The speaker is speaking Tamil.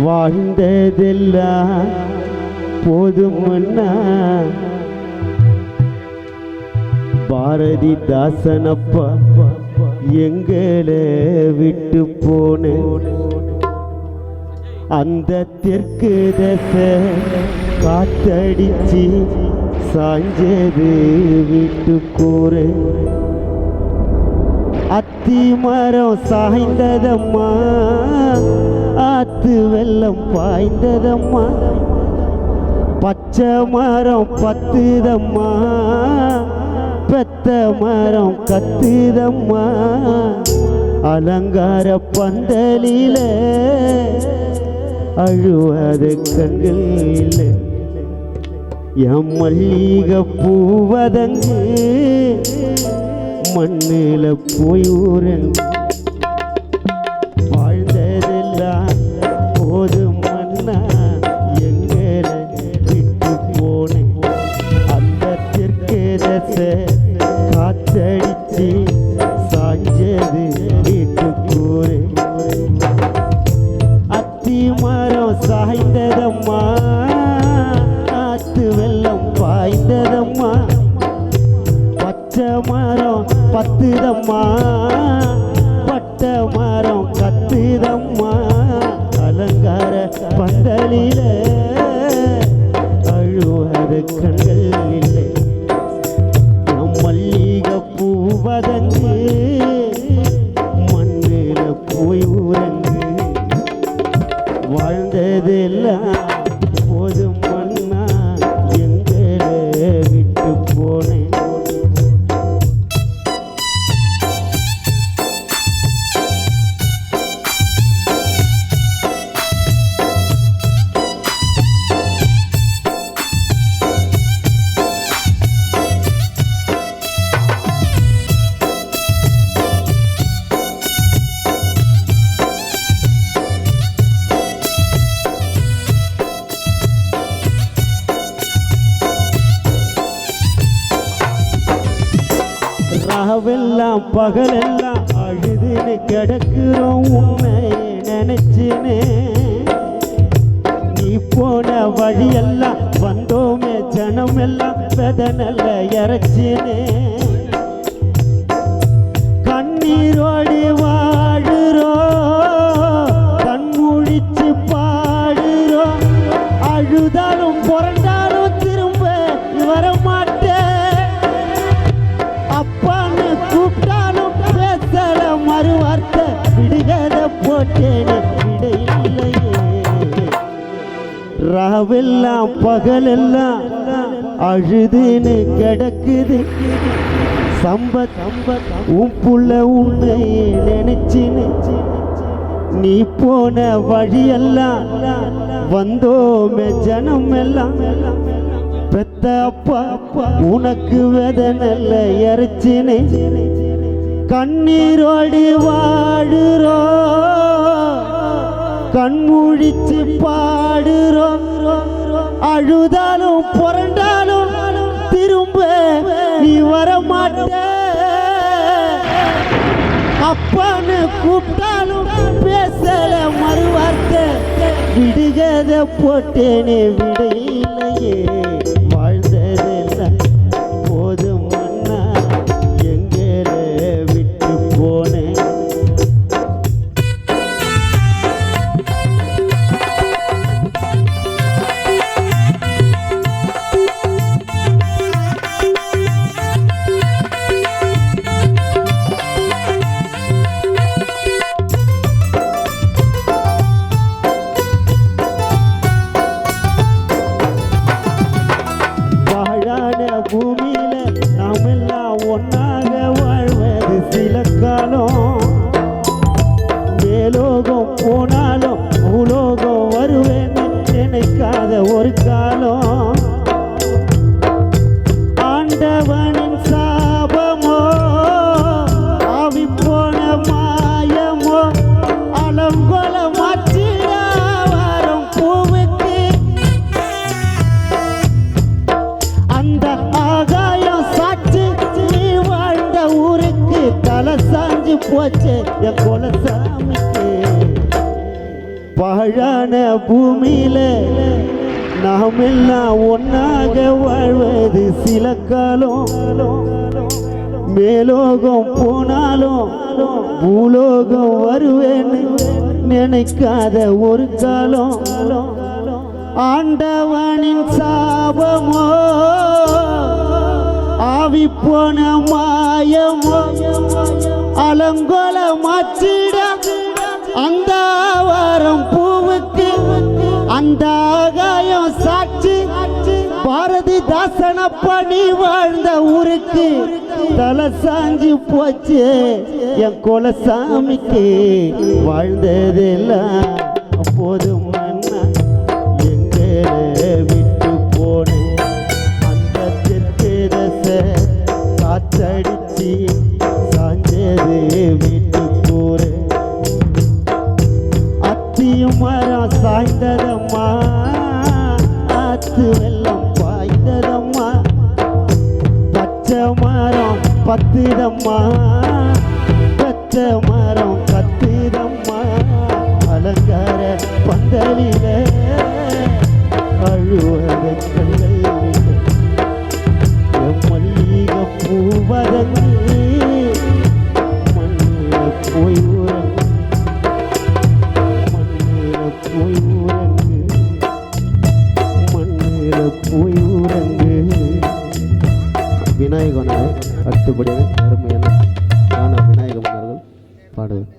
வாழ்ந்ததெல்லாம் போதுமன்னா பாரதிதாசனப்பா எங்களை விட்டு போன அந்த தெற்கு தசை காத்தடிச்சு சாஞ்சது விட்டு கூற அத்தி மரம் சாய்ந்ததம்மா ஆத்து வெள்ளம் பாய்ந்ததம்மா பச்சை மரம் பத்துதம்மா பெத்த மரம் கத்துதம்மா அலங்கார பந்தலில அழுவாத கண்கள் இல்லை என் மல்லிகை பூவதங்கு மண்ணில போய் ஊரங்கு வாழ்ந்ததெல்லாம் போதும் மன்னா எங்களை விட்டு போனேன் அந்த தெற்கு தசை காத்தடிச்சு சாஞ்சது வீட்டு கூறு அத்தி மரம் சாய்ந்ததம்மா ஆத்து வெள்ளம் பாய்ந்ததம்மா பச்சை மரம் பத்துதம்மா பட்ட மரம் கத்துதம்மா அலங்கார பந்தலில அழுவாத கண்கள் இல்லை மல்லிகை பூவதங்கு மண்ணில போய் ஊரங்கு வாழ்ந்ததெல்லாம் போதும் மன்னா எங்களை விட்டு போனேன் ராவெல்லாம் பகலெல்லாம் அழுதுன்னு கிடக்குறோம் உன்னை நினைச்சுனே நீ போன வழியெல்லாம் வந்தோமே ஜனம் எல்லாம் வெதனல்ல இறைச்சினே கண்ணீரோடு வாழுறோம் கண்முழிச்சு பாடுறோம் அழுதாலும் புரண்டாலும் திரும்ப வர மாட்டேன் அப்பான்னு கூப்பிட்டாலும் பேசல மறுவார்த்தை விடுகதை போட்டேன்னு விடையில்லையே ராவெல்லாம் பகலெல்லாம் அழுதுன்னு கிடக்குது சம்பத் உன் புள்ள உன்னை நினைச்சின்னு நீ போன வழியெல்லாம் வந்தோமே ஜனம் எல்லாம் பெத்த அப்பா உனக்கு வேதனல்ல இறைச்சினே கண்ணீரோடு வாடுறோ கண்முழிச்சு பாடுறோம் அழுதாலும் புரண்டாலும் திரும்ப நீ வர மாட்ட அப்பான்னு கூப்பிட்டாலும் பேசல மறுவார்த்தை விடுகதை போட்டேனே விடையில்லையே வாழ்ந்ததெல்லாம் போதும் மன்னா எங்களை விட்டு போனேன் பூமியில நாமெல்லாம் ஒன்னாக வாழ்வது சில காலம் மேலோகம் போனாலும் பூலோகம் வருவேன்னு நினைக்காத ஒரு காலம் ஆண்டவனின் சாபமோ ஆவி போன மாயமோ அலங்கொல மாற்றிட வரும் பூவுக்கு அந்த ஆகாயம் சாட்சி நீ வாழ்ந்த ஊருக்கு தலை சாஞ்சு போச்சு என் குலசாமிக்கு பாழான பூமியில நாம் எல்லாம் ஒன்னாக வாழ்வது சில காலம். மேலோகம் போனாலும் பூலோகம் வருவேன்னு நினைக்காத ஒரு காலம். ஆண்டவனின் சாபமோ ஆவி போன மாயமோ அலங்கோல மாற்றிட அந்த வாரம் பூவுக்கு அந்த ஆகாயம் சாட்சி. பாரதிதாசன பணி வாழ்ந்த ஊருக்கு தலை சாஞ்சி போச்சு என் குலசாமிக்கு. வாழ்ந்ததெல்லாம் போதும் மன்னா எங்களை விட்டு போனேன். அந்த தெற்கு தசை காத்தடிச்சு சாஞ்சது வீட்டு கூறு. அத்தியும் மரம் சாய்ந்ததம்மா ஆத்து வெள்ளம் பாய்ந்ததம்மா. பச்சை மரம் பத்துதம்மா பச்சை மரம் கத்துதம்மா. அலங்கார பந்தலில அழுவத கண்கள் மல்லிகை பூவதங்கு மண்ணில போய் ஊரங்கு மண்ணில போய் ஊரங்கு மண்ணில போய் ஊரங்கு. விநாயகன் அடுத்தபடியாக அருமையான விநாயக மன்னர்கள் பாடுவது.